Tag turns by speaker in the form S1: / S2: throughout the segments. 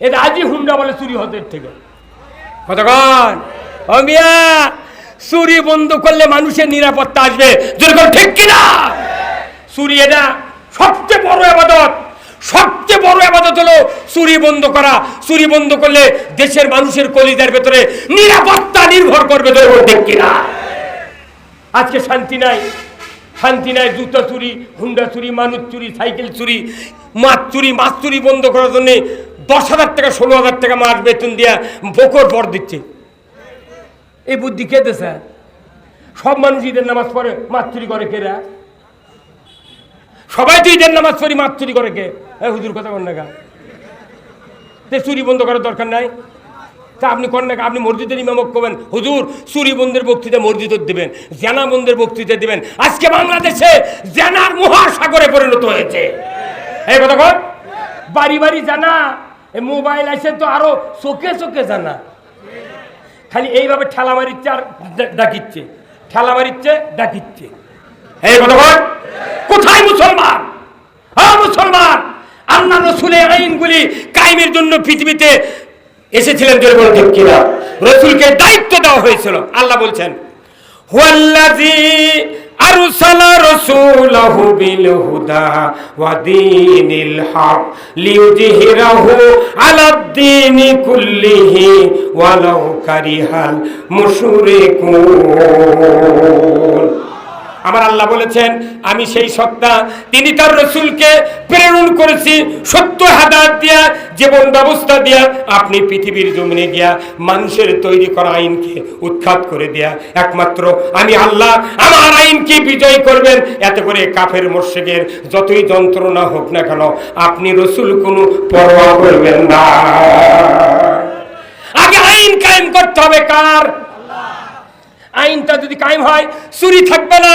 S1: এটা আজই হুন্ডা বলে চুরি হতে থেকে কতক্ষণ ও মিয়া চুরি বন্ধ করলে মানুষের নিরাপত্তা আসবে যেরকম ঠিক কিনা চুরি এটা সবচেয়ে বড় ইবাদত সবচেয়ে বড় ইবাদত হলো চুরি বন্ধ করা চুরি বন্ধ করলে দেশের মানুষের কলিজার ভেতরে নিরাপত্তা নির্ভর করবে যেরকম ঠিক কিনা আজকে শান্তি নাই জুতা চুরি হুন্ডা চুরি মানুষ চুরি সাইকেল চুরি মাছ চুরি বন্ধ করার জন্য 10,000 টাকা 16,000 টাকা মাস বেতন দিয়া বকর পর দিচ্ছে এই বুদ্ধি কে দেছে সব মানুষ ঈদের নামাজ পড়ে মাছ চুরি করে কেরা সবাই তো ঈদের নামাজ পড়ি মাছ চুরি করে কে হুজুর কথা কন না চুরি বন্ধ করার দরকার নাই তা আপনি করেন না আপনি মসজিদের ইমামক করবেন হুজুর চুরি বন্ধের বক্তৃতা মসজিদে দিবেন জানা বন্ধের বক্তৃতা দিবেন আজকে বাংলাদেশে জানার মহাসাগরে পরিণত হয়েছে এই কথা কর বাড়ি বাড়ি জানা মোবাইল আছে তো আরো চোখে চোখে জানা খালি এইভাবে ঠেলা মারিচ্ছে আর ডাকিচ্ছে এই কথা কর কোথায় মুসলমান মুসলমান আল্লাহ রাসূলের আইনগুলি কায়েমের জন্য পৃথিবীতে এসেছিলেন যে বড় ঠিক কিনা রাসূলকে দায়িত্ব দেওয়া হয়েছিল আল্লাহ বলছেন হুয়াল্লাযী আরসালা রাসূলাহু বিল হুদা ওয়া দীনিল হক লিইয়ুযহিরাহু আলাদ দীনি কুল্লিহি ওয়ালাউ কারিহাল মুশরিকুন আমার আল্লাহ বলেছেন আমি সেই সত্তা তিনি তার রাসূলকে প্রেরণ করেছি সত্য হেদায়েত দিয়া জীবন ব্যবস্থা দিয়া আপনি পৃথিবীর জমিনে গিয়া মানুষের তৈরি করা আইনকে উৎখাত করে দেয়া একমাত্র আমি আল্লাহ আমার আইনকে বিজয় করবেন এতে করে কাফের মুশরিকের যতই যন্ত্রণা হোক না কেন আপনি রাসূল কোনো পরোয়া করবেন না আগে আইন কায়েম করতে হবে কার আইনটা যদি কায়েম হয় চুরি থাকবে না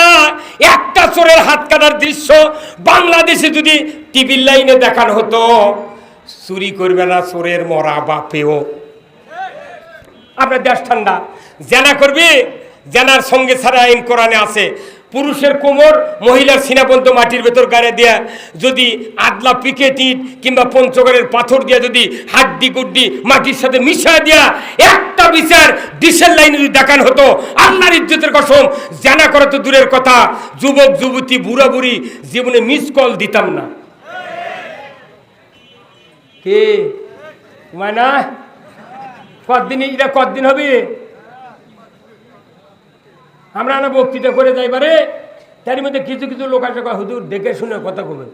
S1: একটা চোরের হাত কাটার দৃশ্য বাংলাদেশে যদি টিভির লাইনে দেখানো হতো চুরি করবে না চোরের মরা বাপেও আপনার দেশ ঠান্ডা জেনা করবে জেনার সঙ্গে ছাড়া আইন কোরআনে আছে পুরুষের কোমর মহিলার সিনাপন্ত মাটির ভেতর গাড়ে দেয়া যদি আদলা পিকেট ইট কিংবা পঞ্চগড়ের পাথর দিয়া যদি হাড্ডি গুড্ডি মাটির সাথে মিশিয়ে দেয়া একটা বিচার ডিসেল লাইনে যদি দেখানো হতো আল্লাহর ইজ্জতের কসম জানা করা তো দূরের কথা যুবক যুবতী বুড়া বুড়ি জীবনে মিস কল দিতাম না কে না কতদিন হবে আমরা না বক্তৃতা করে যাইবারে তার মধ্যে কিছু কিছু লোক আছে হুজুর দেখে শুনে কথা বলবেন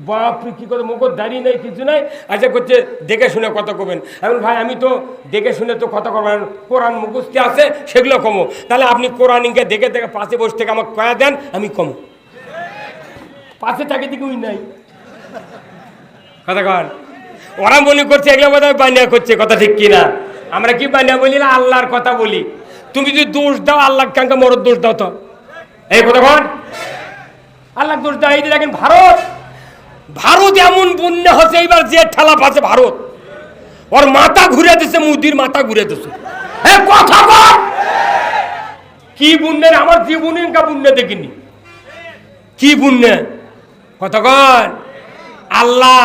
S1: বাপরে কি কথা মুখ দাঁড়িয়ে নাই কিছু নাই আচ্ছা করছে দেখে শুনে কথা কবেন এখন ভাই আমি তো দেখে শুনে তো কথা করবেন কোরআন মুখস্থ আছে সেগুলো কমো তাহলে আপনি কোরআন ইনকে দেখে দেখে পাশে বসে থেকে আমাকে কয়া দেন আমি কমো পাশে থাকে দিকে ওই নাই কথা কন ওরা মনে করছে এগুলো বোধ হয় বানিয়া করছে কথা ঠিক কিনা আমরা কি বানিয়া বলি না আল্লাহর কথা বলি তুমি যদি দোষ দাও আল্লাহ কাঙ্কা মরদ দোষ দাও তো এই কথা কন আল্লাহ দোষ দাও এই যে দেখেন ভারত এমন বন্যা হচ্ছে এইবার যে ঠেলা পাচ্ছে ভারত ওর মাথা ঘুরে দিচ্ছে মুদির মাথা ঘুরে দিচ্ছে কথা কন কি বন্যের আমার জীবনে বন্যা দেখিনি কি বন্যা কথা কন আল্লাহ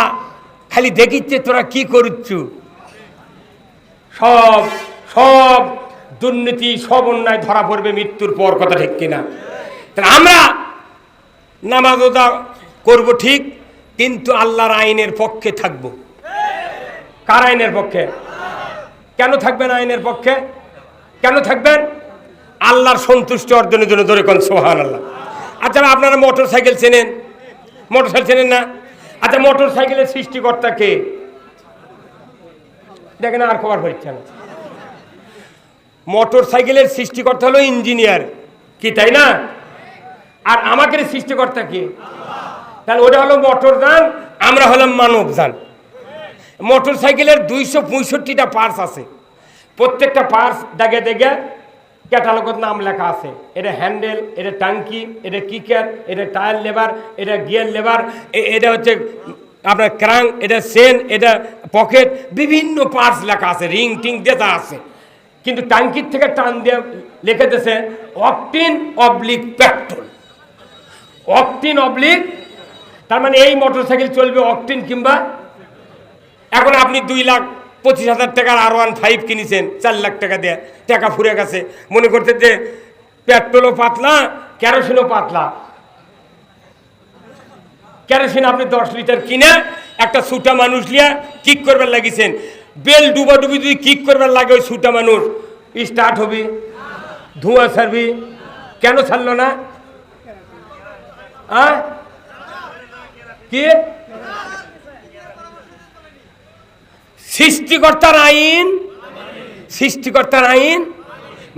S1: খালি দেখিচ্ছে তোরা কি করছ সব সব দুর্নীতি সব অন্যায় ধরা পড়বে মৃত্যুর পর কথা ঠিক কিনা আমরা নামাজ ওদা করবো ঠিক কিন্তু আল্লাহর আইনের পক্ষে থাকবো কার আইনের পক্ষে কেন থাকবেন আইনের পক্ষে কেন থাকবেন আল্লাহর সন্তুষ্টি অর্জনের জন্য ধরে কোন সুবহানাল্লাহ আচ্ছা আপনারা মোটর সাইকেল চেনেন না আচ্ছা মোটর সাইকেলের সৃষ্টিকর্তা কে দেখেন আর খবর হচ্ছে না মোটর সাইকেলের সৃষ্টিকর্তা হলো ইঞ্জিনিয়ার কি তাই না আর আমাদের সৃষ্টিকর্তা কে তাহলে ওটা হলো মোটর যান আমরা হলাম মানব যান মোটর সাইকেলের 265টা পার্টস আছে প্রত্যেকটা পার্টস দাগে দাগে ক্যাটালগের নাম লেখা আছে এটা হ্যান্ডেল এটা টাঙ্কি এটা কিকার এটা টায়ার লেবার এটা গিয়ার লেবার এটা হচ্ছে আপনার ক্রাঙ্ক এটা চেন এটা পকেট বিভিন্ন পার্টস লেখা আছে রিং টিং দেতা আছে কিন্তু টাঙ্কির থেকে টান দিয়ে লিখে দিয়েছে octane oblique petrol octane oblique তার মানে এই মোটরসাইকেল চলবে অকটেন কিংবা এখন আপনি 2,25,000 টাকার R15 কিনেছেন, 4 লাখ টাকা দিয়ে, টাকা ফুরে গেছে, মনে করতেন যে পেট্রোলও পাতলা, কেরোসিনও পাতলা। কেরোসিন আপনি 10 লিটার কিনে একটা ছুটা মানুষ লিয়া কিক করবার লাগিয়েছেন, বেল ডুবাডুবি যদি কিক করবার লাগে ওই ছুটা মানুষ স্টার্ট হবে, ধোঁয়া ছাড়বি, কেন ছাড়লো না? কি সৃষ্টিকর্তার আইন, সৃষ্টিকর্তার আইন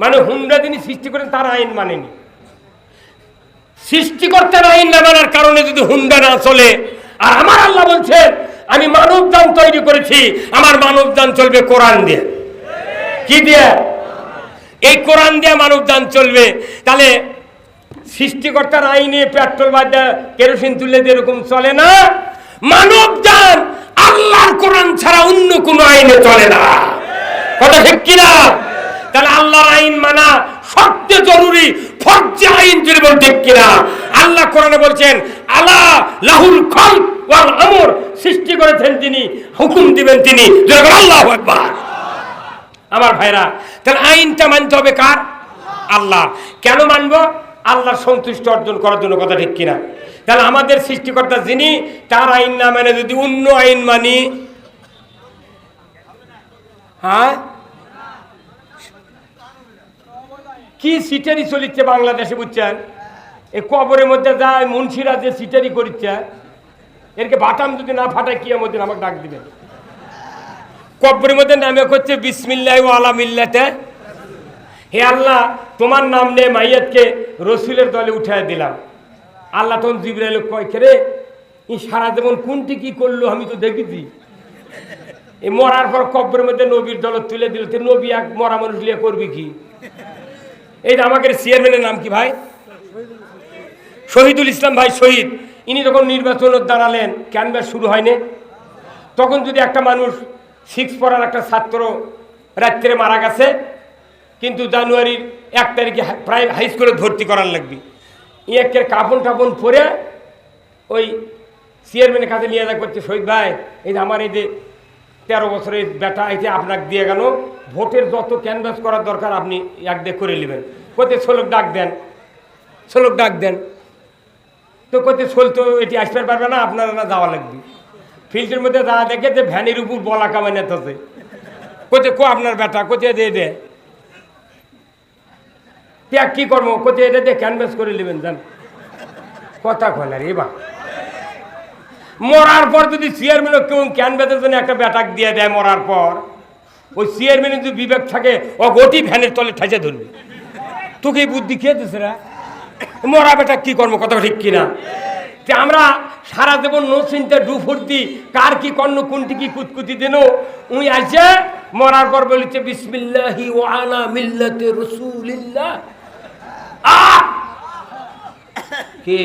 S1: মানে হুন্ডা যিনি সৃষ্টি করেন তার আইন মানেনি। সৃষ্টিকর্তার আইন না মানার কারণে যদি হুন্ডা না চলে, আর আমার আল্লাহ বলছেন আমি মানবযান তৈরি করেছি, আমার মানবযান চলবে কোরআন দিয়ে। কি দিয়ে? এই কোরআন দিয়ে মানবযান চলবে। তাহলে সৃষ্টিকর্তার আইনে পেট্রোল বাদে কেরোসিন তুলে দিয়ে এরকম চলে না। মানবযান আল্লাহর কোরআন ছাড়া অন্য কোনো আইনে চলে না। কথা ঠিক কিনা? তাহলে আল্লাহর আইন মানা সবচেয়ে জরুরি, ফরজ আইন যদি বল ঠিক কিনা? আল্লাহ কোরআনে বলছেন আলা লাহুল খালক ওয়াল আমর, সৃষ্টি করেছেন তিনি, হুকুম দিবেন তিনি। আল্লাহু আকবার। আমার ভাইরা, তাহলে আইনটা মানতে হবে কার? আল্লাহ। কেন মানবো? আল্লাহর সন্তুষ্টি অর্জন করার জন্য। কথা ঠিক কিনা? তাহলে আমাদের সৃষ্টিকর্তা যিনি, তার আইন না মানে যদি অন্য আইন মানি, হ্যাঁ কি সিটারি চলিচ্ছে বাংলাদেশে বুঝছেন? এই কবরের মধ্যে যায় মুন্সিরা যে সিটারি করিচ্ছে, এরকে বাটাম যদি না ফাটায় কি আমাদের আমাকে ডাক দিবেন। কবরের মধ্যে নামে করছে বিসমিল্লাহি ওয়া আলা মিল্লাতে, হে আল্লাহ তোমার নাম নিয়ে মাইয়াতকে রসুলের দলে উঠায় দিলাম। আল্লাহ তখন জিবরাইল কয় রে ই সারা জীবন কোনটি কি করলো আমি তো দেখেছি। এই মরার পর কবরের মধ্যে নবীর দল তুলে দিল, নবী এক মরা মানুষ লিয়ে করবি কি? এই আমাদের চেয়ারম্যানের নাম কি ভাই? শহীদুল ইসলাম ভাই শহীদ। ইনি যখন নির্বাচনের দাঁড়ালেন, ক্যানভাস শুরু হয়নি, তখন যদি একটা মানুষ 6 পড়ার একটা ছাত্র রাত্রে মারা গেছে, কিন্তু জানুয়ারির 1 তারিখে প্রায় হাই স্কুলে ভর্তি করার লাগবে, একের কাপড় টাপন পরে ওই চেয়ারম্যানের কাছে নিয়ে যা করছে, শহীদ ভাই এই যে আমার এই যে 13 বছরের বেটা এতে আপনাকে দিয়ে গেল, ভোটের যত ক্যানভাস করার দরকার আপনি এক দিয়ে করে নেবেন। কোথায় ছোলক ডাক দেন, ছোলক ডাক দেন। তো কোথায় ছোল তো এটি আসতে পারবে না, আপনারা না যাওয়া লাগবে। ফিল্ডের মধ্যে যাওয়া দেখে যে ভ্যানের উপর বলা কামানে থাকে, কোথায় কো আপনার বেটা কোথায় দিয়ে দে ত্যাগ কি কর্ম, কোথায় এটা দিয়ে ক্যানভাস করে নেবেন যান। কথা কয় রে বা, মরার পর যদি চেয়ারম্যানও কেউ ক্যানভাসের জন্য একটা ব্যাটাক দিয়ে দেয় মরার পর, ওই চেয়ারম্যানের যদি বিবেক থাকে ও গতি ভ্যানের তলে ঠাইছে ধরবে। তোকে এই বুদ্ধি খেয়ে দিছে রা, মরা বেটা কি কর্ম? কথা ঠিক কিনা? আমরা সারা জীবন নো চিন্তা ডু ফুর্তি, কার কি কর্ণ কোনটি কি কুতকুতি দেন, উই আছে মরার পর বলেছে বিসমিল্লাহি ওয়া আলা মিল্লাতি রাসূলিল্লাহ। কি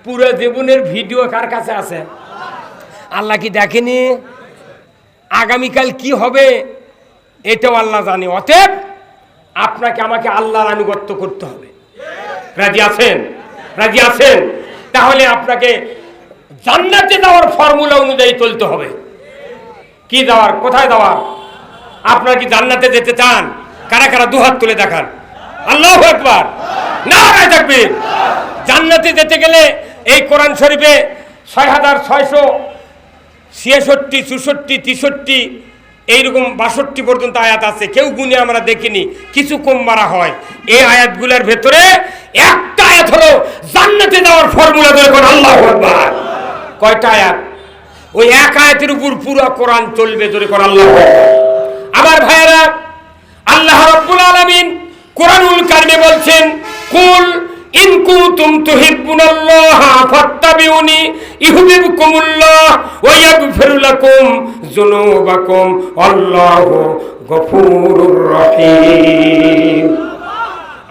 S1: পুরো জীবনের ভিডিও কার কাছে আছে? আল্লাহ কি দেখেনি? আগামীকাল কি হবে এটাও আল্লাহ জানে। অতএব আপনাকে আমাকে আল্লাহর আনুগত্য করতে হবে। রাজি আছেন? রাজি আছেন? তাহলে আপনাকে জান্নাতে যাওয়ার ফর্মুলা অনুযায়ী চলতে হবে। কি যাওয়ার? কোথায় যাওয়ার? আপনারা কি জান্নাতে যেতে চান? কারা কারা দুহাত তুলে দেখান। আল্লাহু আকবার, নারায়ে তাকবীর। জান্নাতে যেতে গেলে এই কোরআন শরীফে 6666, 64, 63 এইরকম 62 পর্যন্ত আয়াত আছে। কেউ গুনে আমরা দেখিনি, কিছু কম মারা হয়। এই আয়াতগুলোর ভেতরে একটা আয়াত হলো জান্নাতে যাওয়ার ফর্মুলা ধরে কোন আল্লাহু আকবার। কয়টা আয়াত? ওই এক আয়াতের উপর পুরো কোরআন চলবে ধরে কোন আল্লাহু আকবার। আমার ভাইয়েরা, আল্লাহ রাব্বুল আলামিন কোরআনুল কারিমে বলছেন কুল ইন কুনতুম তুহিব্বুনাল্লাহা ফাত্তাবিউনি ইউহিব্বুকুমুল্লাহ ওয়া ইয়াগফির লাকুম যুনুবাকুম আল্লাহু গফুরুর রহিম।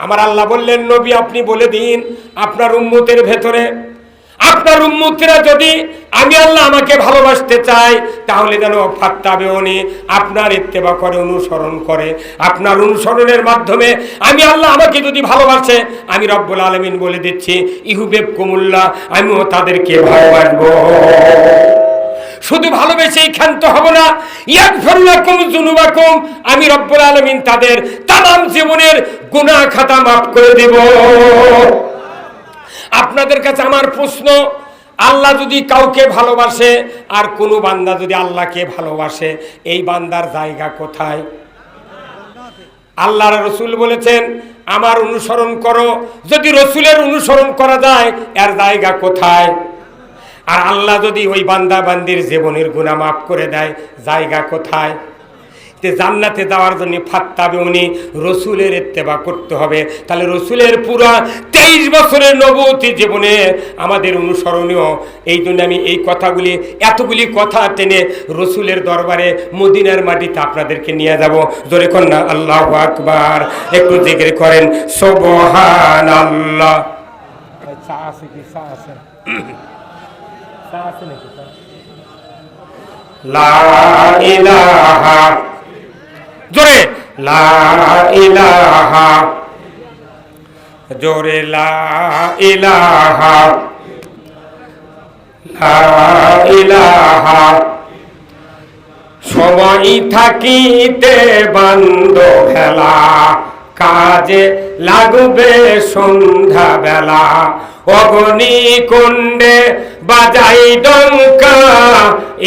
S1: আমার আল্লাহ বললেন নবী আপনি বলে দিন আপনার উম্মতের ভেতরে, আপনার উম্মতরা যদি আমি আল্লাহ আমাকে ভালোবাসতে চাই তাহলে যেন ফাত্তাবিউনি আপনার ইত্তেবা করে, অনুসরণ করে। আপনার অনুসরণের মাধ্যমে আমি আল্লাহ আমাকে যদি ভালোবাসে, আমি রব্বুল আলামিন বলে দিচ্ছি ইউহিব্বুকুমুল্লাহ, আমিও তাদেরকে ভালোবাসবো। শুধু ভালোবেসেই ক্ষান্ত হব না, ইয়াগফির লাকুম যুনুবাকুম, আমি রব্বুল আলামিন তাদের তামাম জীবনের গুনাহ খাতা মাফ করে দেব। আপনাদের কাছে আমার প্রশ্ন, আল্লাহ যদি কাউকে ভালোবাসে আর কোনো বান্দা যদি আল্লাহকে ভালোবাসে, এই বান্দার জায়গা কোথায়? আল্লাহর রাসূল বলেছেন আমার অনুসরণ করো। যদি রাসূলের অনুসরণ করা যায় এর জায়গা কোথায়? আর আল্লাহ যদি ওই বান্দা বান্দির জীবনের গুনাহ মাফ করে দেয়, জায়গা কোথায়? জান্নাতে যাওয়ার জন্য ফাত্তাবে উনি রসুলের ইত্তেবা করতে হবে। তাহলে রসুলের পুরা 23 বছরের নবুয়তি জীবনে আমাদের অনুসরণীয়। এই জন্য আমি এই কথাগুলি, এতগুলি কথা টেনে রসুলের দরবারে মদিনার মাটিতে আপনাদেরকে নিয়ে যাব। জোরে কোন না আল্লাহু আকবার, একটু জিকির করেন সুবহানাল্লাহ। চা আছে কি? চা আছে, চা আছে নাকি? লা ইলাহা, জোরে লা ইলাহা, জোরে লা ইলাহা, লা ইলাহা। সময় থাকিতে বান্দ ভেলা, কাজে লাগবে সন্ধ্যা বেলা। অগ্নি কুণ্ডে বাজাই ডঙ্কা,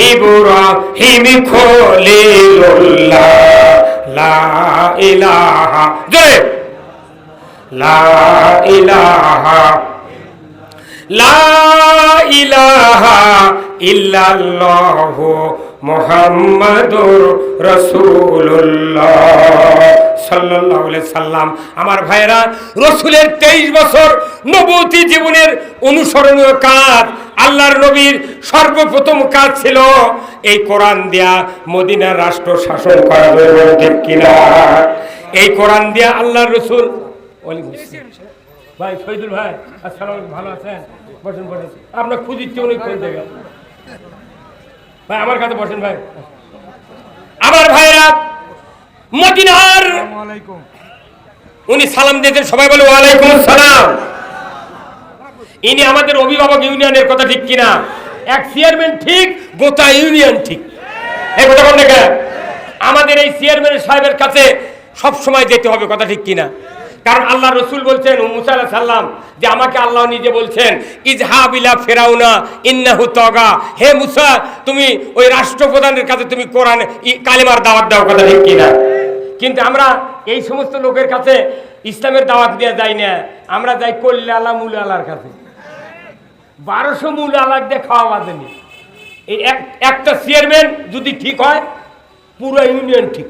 S1: ইব্রাহিম খলিলুল্লাহ। লা ইলাহা, জয় লা ইলাহা, লা ইলাহা ইল্লাল্লাহু মুহাম্মাদুর রাসূলুল্লাহ সাল্লাল্লাহু আলাইহি সাল্লাম। আমার ভাইরা, রাসূলের 23 বছর নবুয়তি জীবনের অনুসরণীয় কাজ, আল্লাহর নবীর সর্বপ্রথম কাজ ছিল এই কোরআন দিয়া মদিনার রাষ্ট্র শাসন করা। ঠিক কিনা? এই কোরআন দিয়া আল্লাহর রাসূল, ভাই শহীদুল ভাই আসসালামু আলাইকুম, ভালো আছেন? বসেন বসেন, আপনার খুঁজিচ্ছে অনেক কোন জায়গা। ভাই আমার কাছে বসেন ভাই। আমার ভাইরা, মদিনার উনি সালাম দিয়েছেন, সবাই বলে ওয়ালাইকুম আসসালাম। ইনি আমাদের অভিভাবক ইউনিয়নের, কথা ঠিক কিনা? এক চেয়ারম্যান ঠিক, গোটা ইউনিয়ন ঠিক। এই কথা বলেন না? আমাদের এই চেয়ারম্যান সাহেবের কাছে সব সময় যেতে হবে, কথা ঠিক কিনা? কারণ আল্লাহ রসুল বলছেন মুসা আলাইহিস সালাম যে আমাকে আল্লাহ নিজে বলছেন ইজহাব ইলা ফিরাউনা ইন্নাহু তাগা, হে মুসা তুমি ওই রাষ্ট্রপ্রধানের কাছে তুমি কোরআন কালেমার দাওয়াত দাও, কথা ঠিক কিনা? কিন্তু আমরা এই সমস্ত লোকের কাছে ইসলামের দাওয়াত দিয়ে যাই না, আমরা যাই কল্লে আলা মূল আলার কাছে। 1200 মূল আলার দিয়ে খাওয়া বাঁধেনি। এই একটা চেয়ারম্যান যদি ঠিক হয়, পুরো ইউনিয়ন ঠিক।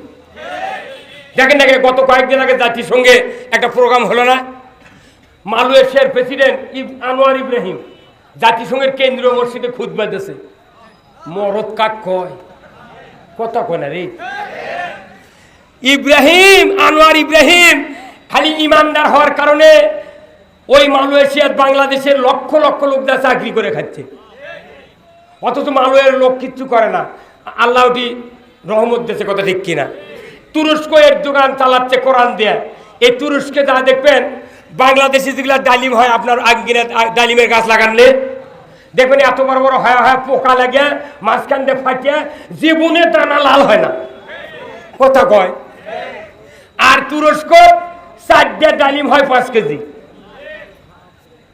S1: দেখেন দেখেন, গত কয়েকদিন আগে জাতিসংঘে একটা প্রোগ্রাম হলো না? মালয়েশিয়ার প্রেসিডেন্ট আনোয়ার ইব্রাহিম জাতিসংঘের কেন্দ্রীয় মসজিদে খুতবা দিয়েছে। মরদ কাক কয়, কথা কয় না রে। ইব্রাহিম, আনোয়ার ইব্রাহিম খালি ইমানদার হওয়ার কারণে ওই মালয়েশিয়ার বাংলাদেশের লক্ষ লক্ষ লোক যা চাকরি করে খাচ্ছে, অথচ মালয়ের লোক কিচ্ছু করে না। আল্লাহ ওটি রহমত দিয়েছে, কথা ঠিক কিনা? তুরস্ক এর দোকান চালাচ্ছে কোরআন দিয়ে। এই তুরস্কে যা দেখবেন, বাংলাদেশে যেগুলা ডালিম হয়, আপনার আঙ্গিনা ডালিমের গাছ লাগানলে দেখবেন এত বড় বড় হয় হয় পোকা লাগে, মাঝখান দিয়ে ফাটিয়ে জীবনে দানা লাল হয় না, কথা কয়। আর তুরস্ক 4টা ডালিম হয় 5 কেজি।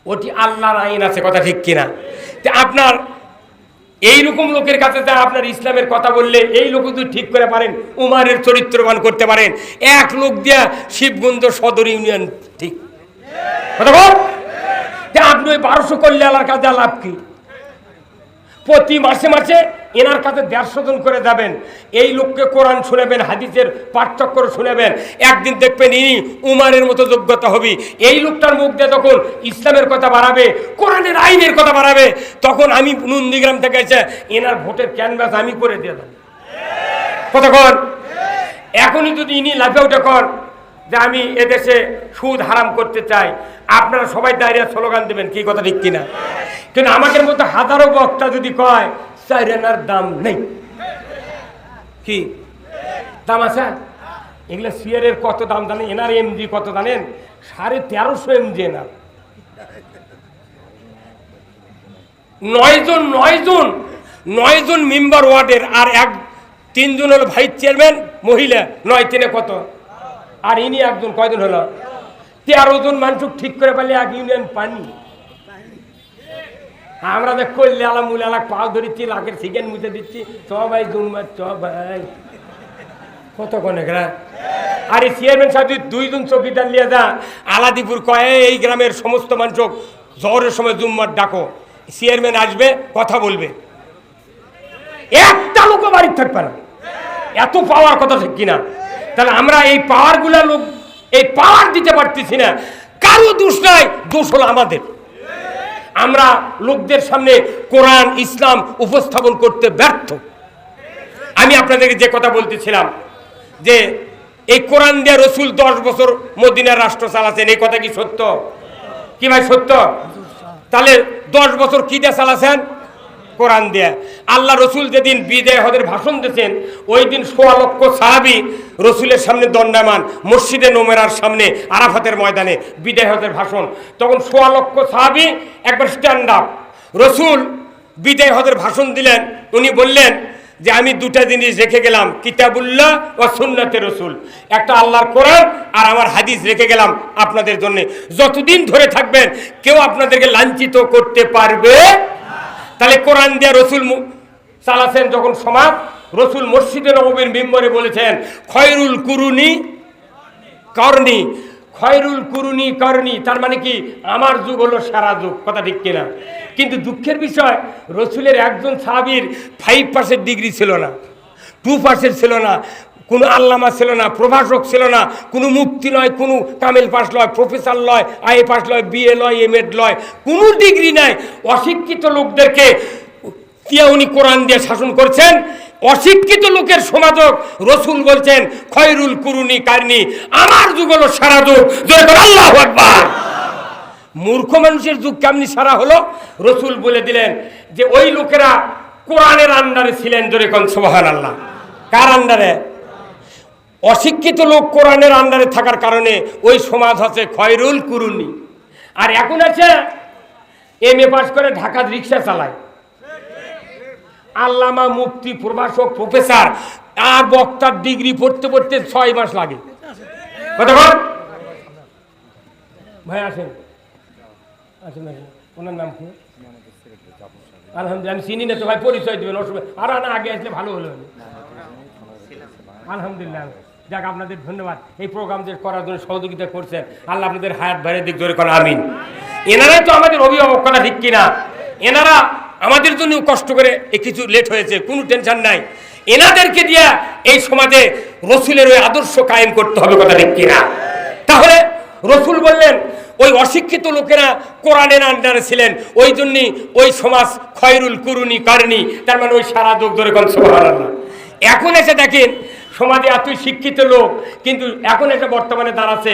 S1: ওটি আল্লাহর আইন আছে, কথা ঠিক কিনা? আপনার এইরকম লোকের কাছে যা আপনার ইসলামের কথা বললে, এই লোক যদি ঠিক করে পারেন, উমারের চরিত্রবান করতে পারেন, এক লোক দিয়া শিবগঞ্জ সদর ইউনিয়ন ঠিক, কথা বল। আপনি ওই 1200 করলে আল্লাহর কাছে লাভ কি? প্রতি মাসে মাসে এনার কাছে 150 জন করে যাবেন, এই লোককে কোরআন শুনাবেন, হাদিসের পার্থক্য শুনাবেন। একদিন দেখবেন ইনি উমারের মতো যোগ্যতা হবে। এই লোকটার মুখ দিয়ে যখন ইসলামের কথা বাড়াবে, কোরআনের আইনের কথা বাড়াবে, তখন আমি নন্দীগ্রাম থেকে এসে এনার ভোটের ক্যানভাস আমি করে দিয়ে দেব, কথা কন। এখনই যদি ইনি লাফে উঠে কর যে আমি এদেশে সুদ হারাম করতে চাই, আপনারা সবাই দাঁড়িয়ে স্লোগান দেবেন, কি কথা ঠিক কিনা? কিন্তু আমাদের মতো হাজারো বক্তা যদি কয় চাইরানার দাম নেই, কি দাম আছে? এগুলো সিয়ারের কত দাম জানেন? এনার এমজি কত জানেন? 1350 এমজি এনার। 9 জন 9 জন মেম্বার ওয়ার্ডের, আর 3 জন হলো ভাইস চেয়ারম্যান মহিলা, 9 3 কত, আর ইনি একজন, কয়জন হলো? 13 জন মানুষ ঠিক করে পারলে 1 ইউনিয়ন পানি। আমরা দেখ করলে আলা মুলে আলা পাও ধরিচ্ছি, লাখের সিকেন মুছে দিচ্ছি, সবাই জুম্মার সবাই কত কনেকরা। আর এই চেয়ারম্যান সাহেব 2 জন চৌকিদার লিয়ে যা আলাদিপুর কয়ে এই গ্রামের সমস্ত মানুষ জহরের সময় জুম্মার ডাকো, চেয়ারম্যান আসবে কথা বলবে, একটা লোক বাড়ির থাকবে না। এত পাওয়ার কথা ঠিক কিনা? তাহলে আমরা এই পাওয়ার গুলা লোক এই পাওয়ার দিতে পারতেছি না, কারো দোষ নাই, দোষ হলো আমাদের। আমরা লোকদের সামনে কোরআন ইসলাম উপস্থাপন করতে ব্যর্থ। আমি আপনাদেরকে যে কথা বলতেছিলাম যে এই কোরআন দিয়ে রসুল 10 বছর মদিনার রাষ্ট্র চালাচ্ছেন, এই কথা কি সত্য? কি ভাই সত্য? তাহলে 10 বছর কি দিয়ে চালাচ্ছেন? কোরআন দিয়ে। আল্লাহ রসুল যেদিন বিদায় হজের ভাষণ দিয়েছেন, ওই দিন 1.25 লক্ষ সাহাবী রসুলের সামনে দণ্ডায়মান, মসজিদে নোমেরার সামনে আরাফাতের ময়দানে বিদায় হজের ভাষণ। তখন 1.25 লক্ষ সাহাবী একবার স্ট্যান্ড আপ। রসুল বিদায় হজের ভাষণ দিলেন, উনি বললেন যে আমি 2টা জিনিস রেখে গেলাম, কিতাবুল্লাহ ও সুন্নাতে রসুল, একটা আল্লাহর কোরআন আর আমার হাদিস রেখে গেলাম আপনাদের জন্য। যতদিন ধরে থাকবেন কেউ আপনাদেরকে লাঞ্ছিত করতে পারবে। তাহলে কোরআন দিয়ে রসুল চালাছেন যখন সমাজ, রসুল মসজিদে নববীর মিম্বরে বলেছেন খয়রুল কুরুনি করনি, খয়রুল কুরুনি করনি, তার মানে কি আমার যুগ হলো সারা যুগ, কথা ঠিক কিনা? কিন্তু দুঃখের বিষয় রসুলের একজন সাহাবীর 5% ডিগ্রি ছিল না, 2% ছিল না, কোনো আল্লামা ছিল না, প্রভাষক ছিল না, কোনো মুফতি নয়, কোনো কামেল পাস লয়, প্রফেসর লয়, আইএ পাস লয়, বিএ লয়, এমএড লয়, কোনো ডিগ্রি নাই। অশিক্ষিত লোকদেরকে উনি কোরআন দিয়ে শাসন করছেন। অশিক্ষিত লোকের সমাজক রসুল বলছেন খয়রুল কুরুনি কারনি, আমার যুগ হলো সারা যুগ। আল্লাহু আকবার। মূর্খ মানুষের যুগ কেমনি সারা হলো? রসুল বলে দিলেন যে ওই লোকেরা কোরআনের আন্ডারে ছিলেন, জোরে কোন সুবহানাল্লাহ। কার আন্ডারে? অশিক্ষিত লোক কোরআনের আন্ডারে থাকার কারণে ওই সমাজ হচ্ছে খয়রুল কুরুনি। আর এখন আছে এমএ পাস করে ঢাকার রিক্সা চালায়, আল্লামা মুফতি প্রভাষক প্রফেসর, আর বক্তার ডিগ্রি পড়তে পড়তে 6 মাস লাগে। কথা বল ভাই, আসেন আসেন আসেন। ওনার নাম কি? আলহামদুলিল্লাহ। আমি চিনি না তো ভাই, পরিচয় দেবেন, অসুবিধা। আর না আগে আসলে ভালো হলো। আলহামদুলিল্লাহ, যাক আপনাদের ধন্যবাদ এই প্রোগ্রাম যে করার জন্য সহযোগিতা করছেন। আল্লাহ আপনাদের হায়াত ভাইয়ের দিক ধরে করেন, আমিন। এনারাই তো আমাদের অভিভাবক, কথা ঠিক কিনা? এনারা আমাদের জন্য কষ্ট করে কিছু লেট হয়েছে, কোনো টেনশন নাই। এনাদেরকে দিয়া এই সমাজে রসুলের ওই আদর্শ কায়েম করতে হবে, কথা ঠিক কিনা? তাহলে রসুল বললেন ওই অশিক্ষিত লোকেরা কোরআনের আন্ডারে ছিলেন, ওই জন্যই ওই সমাজ খয়রুল কুরুনি কারনি, তার মানে ওই সারা যুগ ধরে কোন সুবহানাল্লাহ। এখন এসে দেখেন সমাজে এতই শিক্ষিত লোক, কিন্তু এখন এসে বর্তমানে দাঁড়াচ্ছে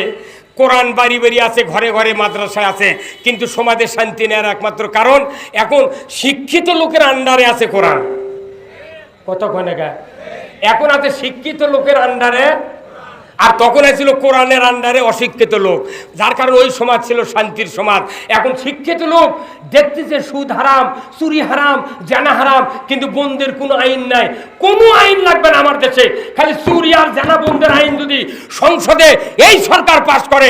S1: কোরআন বাড়ি বাড়ি আছে, ঘরে ঘরে মাদ্রাসায় আছে, কিন্তু সমাজে শান্তি নেওয়ার একমাত্র কারণ এখন শিক্ষিত লোকের আন্ডারে আছে কোরআন। কতক্ষণে এখন আছে শিক্ষিত লোকের আন্ডারে, আর তখন ছিল কোরআনের আন্ডারে অশিক্ষিত লোক, যার কারণে ওই সমাজ ছিল শান্তির সমাজ। এখন শিক্ষিত লোক দেখতেছে সুদ হারাম, চুরি হারাম, জানা হারাম, কিন্তু বন্ধের কোনো আইন নাই। কোনো আইন লাগবে না আমার দেশে, খালি চুরি আর জানা বন্ধের আইন যদি সংসদে এই সরকার পাস করে,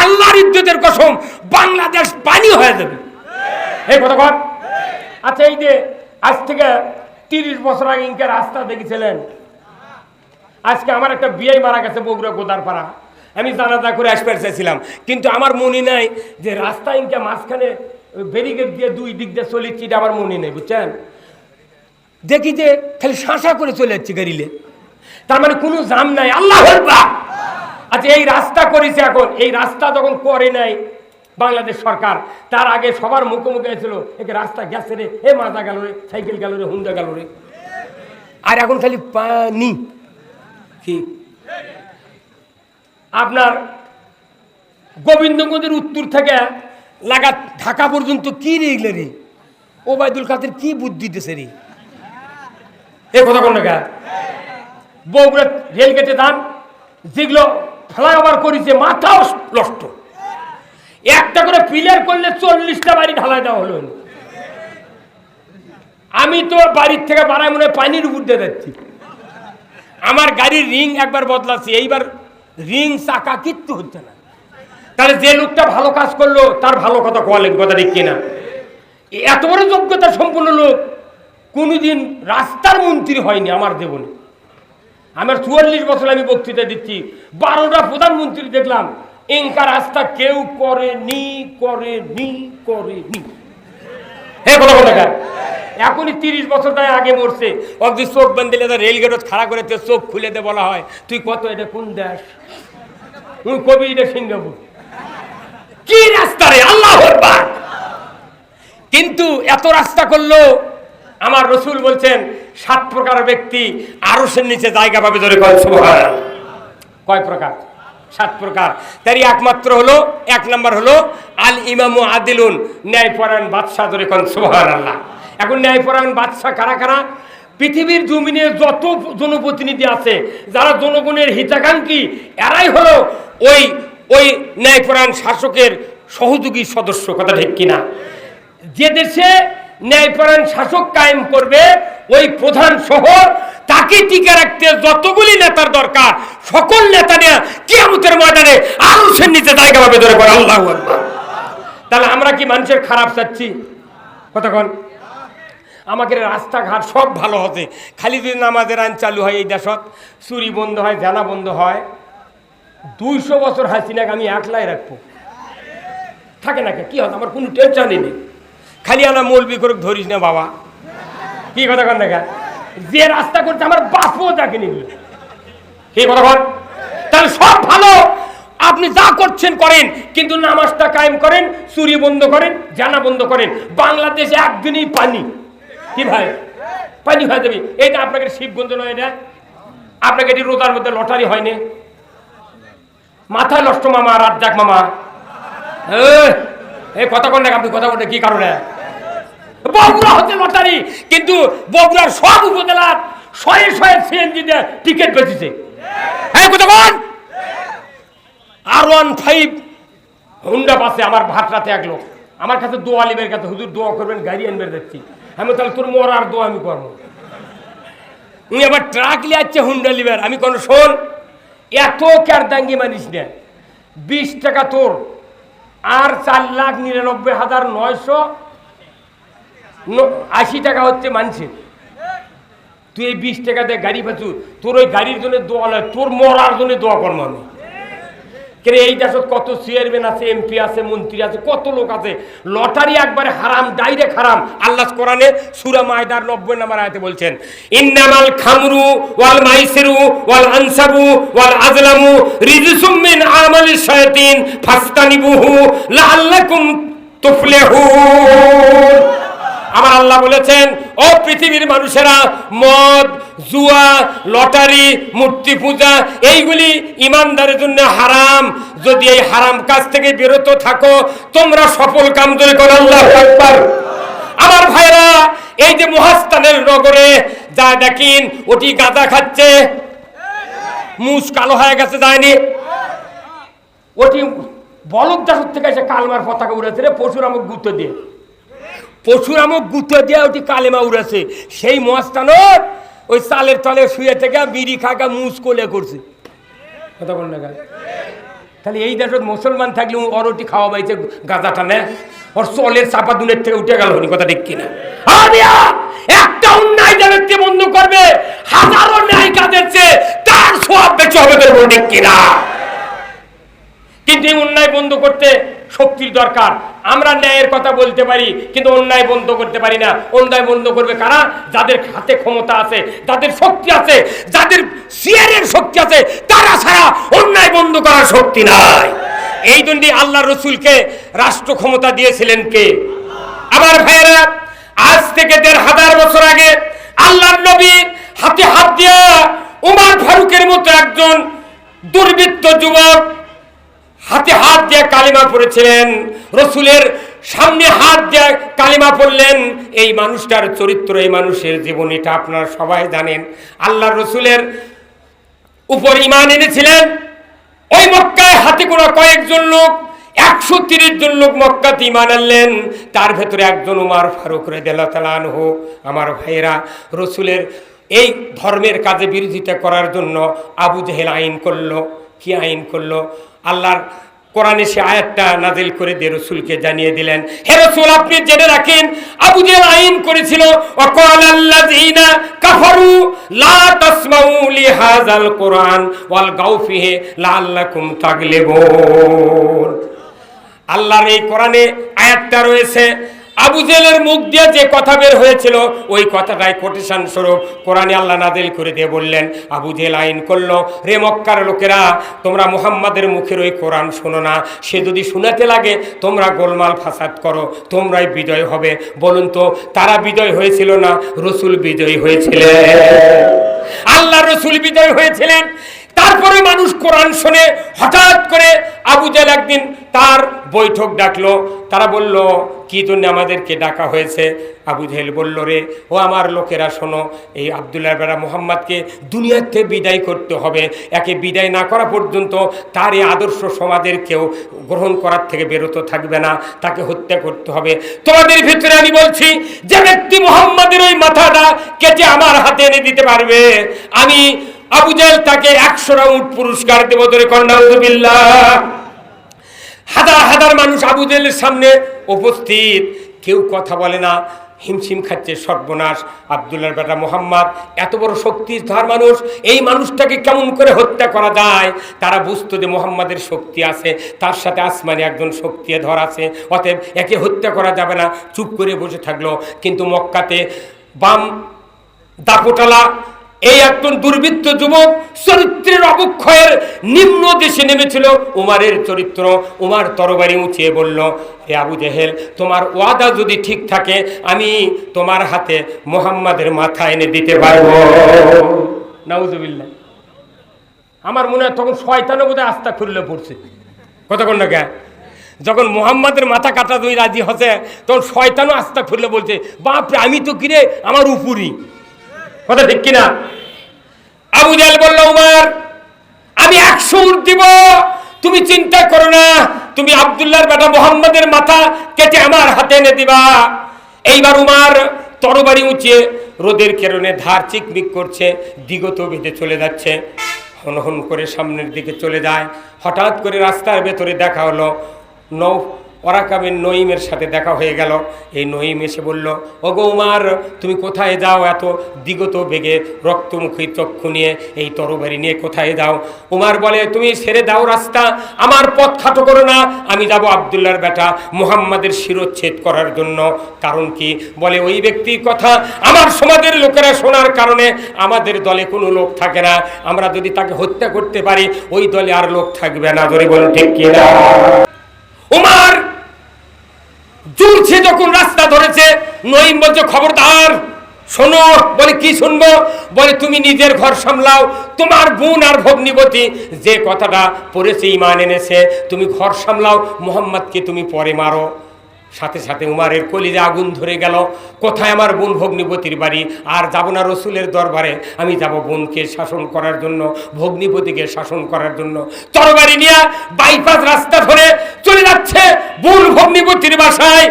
S1: আল্লাহর ইজ্জতের কসম বাংলাদেশ পানি হয়ে যাবে। এই কথা কর। আচ্ছা, এই যে আজ থেকে 30 বছর আগে ইনকা রাস্তা দেখেছিলেন, আজকে আমার একটা বিয়ে মারা গেছে বগুড়া গোদারপাড়া, আমি জানাজা করে আসতে চাইছিলাম, কিন্তু আমার মনে নাই যে রাস্তা ইনকা মাঝখানে ব্যারিকেড দিয়ে 2 দিক দিয়ে চলেছি, এটা আমার মনে নেই, বুঝছেন? দেখি যে খালি শাঁসা করে চলে যাচ্ছে গাড়িলে, তার মানে কোনো জাম নাই। আল্লাহু আকবার। আচ্ছা, এই রাস্তা করেছে, এখন এই রাস্তা যখন করে নাই বাংলাদেশ সরকার, তার আগে সবার মুখে মুখে ছিল একে রাস্তা গেছে রে, এ মাজা গেল রে, সাইকেল গেল রে, হুন্ডা গেল রে, আর এখন খালি পানি। কি আপনার গোবিন্দগঞ্জের উত্তর থেকে লাগা ঢাকা পর্যন্ত কি রেগলে রে, ওবায়দুল কাদের কি বুদ্ধি দিতেছে রে, এই কথা কোন জায়গা? বগুড়া রেলগেটে দাম যেগুলো ফ্লাইওভার করেছে, মাথাও নষ্ট। একটা করে পিলার করলে 40টা বাড়ি ঢালাই দেওয়া হলো। আমি তো বাড়ির থেকে বাড়ায় মনে হয় পানির উপর দিয়ে যাচ্ছি। আমার গাড়ির রিং একবার বদলাচ্ছি, এইবার রিং চাকা কিচ্ছু হচ্ছে না। তাহলে যে লোকটা ভালো কাজ করলো তার ভালো কথা কোয়া লাগবে, কথা ঠিক কিনা? এত বড় যোগ্যতা সম্পন্ন লোক কোনোদিন রাস্তার মন্ত্রী হয়নি আমার জীবনে। আমার 44 বছর আমি বক্তৃতা দিচ্ছি, 12টা প্রধানমন্ত্রী দেখলাম, এঙ্কা রাস্তা কেউ করেনি। হ্যাঁ, কথা কথা গায়। এখনই 30 বছর তাই আগে মরছে, অবধি চোখ বান্ধিলে রেলগেট খাড়া করে চোখ খুলে দে বলা হয়, তুই কত, এটা কোন দেশ? তুই কবি, এটা সিঙ্গাপুর। কি রাস্তা রে, আল্লাহু আকবার! কিন্তু এত রাস্তা করলো, আমার রসুল বলছেন 7 প্রকার ব্যক্তি আরশের নিচে জায়গা পাবে, ধরে কয় সুবহানাল্লাহ। কয় প্রকার? 7 প্রকার। তারই একমাত্র হলো, 1 নম্বর হলো আল ইমামু আদিলুন, ন্যায়পরায়ণ বাদশাহ, ধরে কয় সুবহানাল্লাহ। এখন ন্যায়পরায়ণ বাদশাহ কারা কারা? পৃথিবীর জমিনে যত জনপ্রতিনিধি আছে, যারা জনগণের হিতাকাঙ্ক্ষী, এরাই হলো ওই ন্যায়পরায়ণ শাসকের সহযোগী সদস্য, কথা ঠিক কিনা? যে দেশে ন্যায়পরায়ণ শাসক কায়েম করবে, ওই প্রধান শহর, তাকে টিকে রাখতে যতগুলি নেতার দরকার, সকল নেতা নিয়ে কিয়ামতের ময়দানে আরশের নিচে জায়গা পাবে, ধরে বলে আল্লাহু আকবার। তাহলে আমরা কি মানুষের খারাপ চাচ্ছি? কতক্ষণ আমাকে রাস্তাঘাট সব ভালো হতে, খালি যদি নামাজের আইন চালু হয়, এই দেশত চুরি বন্ধ হয়, জানা বন্ধ হয়, 200 বছর হাসিনাকে আমি একলাই রাখবো, থাকে না কি হয়, আমার কোনো টেনশনই নেই। খালি আনা মৌলবি করে ধরিস না বাবা, কি কথা কন দেখা? যে রাস্তা করছে আমার বাপও তাকে নিবি, কি কথা কন? তাহলে সব ভালো, আপনি যা করছেন করেন, কিন্তু নামাজটা কায়েম করেন, চুরি বন্ধ করেন, জানা বন্ধ করেন। বাংলাদেশে একদিনই পানি, কি ভাই, পানি হয়ে যাবে। এইটা আপনাকে শিবগঞ্জ নয়, এটা আপনাকে এটি রোজার মধ্যে লটারি হয়নি, মাথায় নষ্ট মামা, রাজ্জাক মামা, এই কথা কন না আপনি, কথা বলতে কি কারণে? বগুড়া হচ্ছে লটারি, কিন্তু বগুড়ার সব উপজেলার 100 সিএনজি দিয়ে টিকিট বেঁচেছে। হ্যাঁ, কথা বল। R15 হুন্ডা পাশে আমার ভাটরাতে এক লোক আমার কাছে দোয়া লিবের কাছে, হুজুর দোয়া করবেন, গাড়ি আনবে দেখছি। আমি তাহলে তোর মরার দোয়া আমি করবো। উনি আবার ট্রাক লিয়ে আসছে হুন্ডা লিবের। আমি কোন শোন, এত ক্যারদাঙ্গি মানিস না, 20 টাকা তোর, আর 4,99,980 টাকা হচ্ছে মানুষের। তুই এই 20 টাকা দিয়ে গাড়ি পাচ্ছু, তোর ওই গাড়ির জন্য দোয়া নয়, তোর মরার জন্য দোয়া করবো আমি। কেন এই দেশত কত চেয়ারম্যান আছে, এমপি আছে, মন্ত্রী আছে, কত লোক আছে। লটারি একবারে হারাম, ডাইরেক্ট হারাম। আল্লাহ কোরআনে সূরা মায়দার 90 নম্বর আয়াতে বলছেন, ইন্নামাল খামরু ওয়াল মাইসিরু ওয়াল আনসাবু ওয়াল আজলামু রিজসুম মিন আমালিশ শায়াতিন ফাস্তানিবুহু লাআল্লাকুম তুফলিহুন। আমার আল্লাহ বলেছেন, ও পৃথিবীর মানুষেরা, মদ, জুয়া, লটারি, মূর্তি পূজা, এইগুলি ইমানদারের জন্য হারাম। যদি এই হারাম কাজ থেকে বিরত থাকো, তোমরা সফল কাম করে করো। আল্লাহু আকবার। আমার ভাইরা, এই যে মহাস্থানের নগরে যা দেখেন, ওটি গাঁজা খাচ্ছে, মুখ কালো হয়ে গেছে, যায়নি? ওটি বলদ দাসের থেকে এসে কালমার পতাকা উড়েছে রে, পরশুরামক গুঁতো দিয়ে, পরশুরামক গুঁতো দিয়ে ওটি কালেমা উড়েছে। সেই মহাস্থানের ওই চালের তলে শুয়ে থেকে বিড়ি খাকা মুস কোলে করছে, কথা বল না। তাহলে এই দেশত মুসলমান থাকলে অরটি খাওয়া পাইছে, গাঁজাটা নেয়, ওর চলের চাপা দুনের থেকে উঠে গেল, কথা ঠিক কিনা? একটা অন্যায় ব্যক্তি বন্ধ করবে, হাজারো ন্যায় কাজের চেয়ে তার সব বেঁচে হবে, ঠিক কিনা? কিন্তু এই অন্যায় বন্ধ করতে শক্তির দরকার। আমরা ন্যায়ের কথা বলতে পারি, কিন্তু অন্যায় বন্ধ করতে পারি না। অন্যায় বন্ধ করবে কারা? যাদের হাতে ক্ষমতা আছে, যাদের শক্তি আছে, যাদের শেয়ারের শক্তি আছে, তারা ছাড়া অন্যায় বন্ধ করার শক্তি নাই। এই জন্য আল্লাহ রসুলকে রাষ্ট্র ক্ষমতা দিয়েছিলেন কে? আমার ভাইয়েরা, আজ থেকে 1500 বছর আগে আল্লাহর নবী হাতে হাত দিয়া উমর ফারুকের মতো একজন দুর্বৃত্ত যুবক হাতে হাত দিয়ে কালিমা পড়েছিলেন, রসুলের সামনে হাত দিয়ে কালিমা পড়লেন। এই মানুষটার চরিত্র, এই মানুষের জীবনীটা আপনারা সবাই জানেন। আল্লাহ রসুলের উপর ঈমান এনেছিলেন। ওই মক্কায় হাতে গোনা কয়েকজন লোক 130 জন লোক মক্কাতে ঈমান আনলেন। তার ভেতরে একজন উমর ফারুক রাদিয়াল্লাহু তাআলা আনহু। আমার ভাইয়েরা, রসুলের এই ধর্মের কাজে বিরোধিতা করার জন্য আবু জেহেল আইন করলো। কি আইন করলো? আল্লাহর কোরআনে সে আয়াতটা নাজিল করে দিয়ে রসুলকে জানিয়ে দিলেন, হে রসুল, আপনি জেনে রাখেন আবু জেহেল আইন করেছিল, ওয়াকালাল্লাযীনা কাফারু লা তাসমাউ লিহাযাল কোরআন ওয়ালগাউ ফিহি লাআল্লাকুম তাগলিবুন। আল্লাহর এই কোরআনে আয়াতটা রয়েছে, আবু জেহেলের মুখ দিয়ে যে কথা বের হয়েছিল ওই কথাটাই কোটেশন স্বরূপ কোরআনে আল্লাহ নাজিল করে দিয়ে বললেন, আবু জেহেল আইন করলো, রে মক্কার লোকেরা, তোমরা মুহাম্মাদের মুখের ওই কোরআন শোনো না, সে যদি শোনাতে লাগে তোমরা গোলমাল ফাসাদ করো, তোমরাই বিজয় হবে। বলুন তো, তারা বিজয় হয়েছিল না রসুল বিজয়ী হয়েছিলেন? আল্লাহ রসুল বিজয় হয়েছিলেন। তারপরে মানুষ কোরআন শুনে হঠাৎ করে আবু জেহেল একদিন তার বৈঠক ডাকলো। তারা বলল, কি জন্য আমাদেরকে ডাকা হয়েছে? আবু জেহেল বলল, রে ও আমার লোকেরা, শোনো, এই আব্দুল্লাহ বেটা মুহাম্মদকে দুনিয়ার থেকে বিদায় করতে হবে। একে বিদায় না করা পর্যন্ত তার এই আদর্শ সমাজের কেউ গ্রহণ করার থেকে বিরত থাকবে না, তাকে হত্যা করতে হবে। তোমাদের ভিতরে আমি বলছি, যে ব্যক্তি মুহাম্মদের ওই মাথাটা কেটে আমার হাতে এনে দিতে পারবে, আমি আবু জেহেল তাকে 100 রাউন্ড পুরস্কার দেব। ধরে কন্নাউযুবিল্লাহ। হাজার হাজার মানুষ আবু জেহেলের সামনে উপস্থিত, কেউ কথা বলে না, হিমশিম খাচ্ছে। সর্বনাশ, আব্দুল্লাহর বেটা মুহাম্মদ এত বড় শক্তিধর মানুষ, এই মানুষটাকে কেমন করে হত্যা করা যায়? তারা বুঝতো যে মুহাম্মাদের শক্তি আছে, তার সাথে আসমানি একজন শক্তিধর আছে, অতএব একে হত্যা করা যাবে না। চুপ করে বসে থাকলো। কিন্তু মক্কাতে বাম দাপটালা এই একজন দুর্বৃত্ত যুবক চরিত্রের অবক্ষয়ের নিম্ন দেশে নেমেছিল উমারের চরিত্র। উমার তরবারি উঁচিয়ে বলল, হে আবু জেহেল, তোমার ওয়াদা যদি ঠিক থাকে আমি তোমার হাতে মুহাম্মাদের মাথা এনে দিতে পারবো। নাউজুবিল্লাহ। আমার মনে হয় তখন শয়তানও বোধহয় আস্থা খুললে পড়ছে। কতক্ষণ না কে যখন মুহাম্মাদের মাথা কাটা দুই রাজি হচ্ছে, তখন শয়তানও আস্থা খুললে বলছে, বাপরে, আমি তো কিরে আমার উপরই। কথা ঠিক কিনা? আবু জেহেল বলল, উমর, আমি 100 উট দিব, তুমি চিন্তা করো না, তুমি আব্দুল্লাহর বেটা মুহাম্মাদের মাথা কেটে আমার হাতে এনে দিবা। এইবার উমর তরবারি উঁচিয়ে, রোদের কারণে ধার চিকমিক করছে, দিগত বেঁধে চলে যাচ্ছে, হন হন করে সামনের দিকে চলে যায়। হঠাৎ করে রাস্তার ভেতরে দেখা হলো ওরাকাবের নঈমের সাথে দেখা হয়ে গেল। এই নঈম এসে বলল, ওগো উমর, তুমি কোথায় যাও? এত দিগত বেগে রক্তমুখী চক্ষু নিয়ে, এই তরবারি নিয়ে কোথায় যাও? উমর বলে, তুমি ছেড়ে দাও রাস্তা, আমার পথ খাটো করো না, আমি যাব আব্দুল্লাহর বেটা মুহাম্মাদের শিরচ্ছেদ করার জন্য। কারণ কি? বলে, ওই ব্যক্তির কথা আমার সমাজের লোকেরা শোনার কারণে আমাদের দলে কোনো লোক থাকে না, আমরা যদি তাকে হত্যা করতে পারি ওই দলে আর লোক থাকবে না। ধরে বলুন ঠিক কিনা? উমর জুলছে যখন রাস্তা ধরেছে, নঈম বলছে, খবরদার, শোনো। বলে, কি শুনবো? বলে, তুমি নিজের ঘর সামলাও, তোমার বোন আর ভগ্নিপতি যে কথাটা পড়েছে, ঈমান এনেছে, তুমি ঘর সামলাও, মুহাম্মদকে তুমি পরে মারো। সাথে সাথে উমারের কলিজে আগুন ধরে গেল। কোথায় আমার বোন ভগ্নিপতির বাড়ি? আর যাব না রসুলের দরবারে, আমি যাব বোনকে শাসন করার জন্য, ভগ্নিপতিকে শাসন করার জন্য। তরবারি নিয়ে বাইপাস রাস্তা ধরে চলে যাচ্ছে বোন ভগ্নিপতির বাসায়।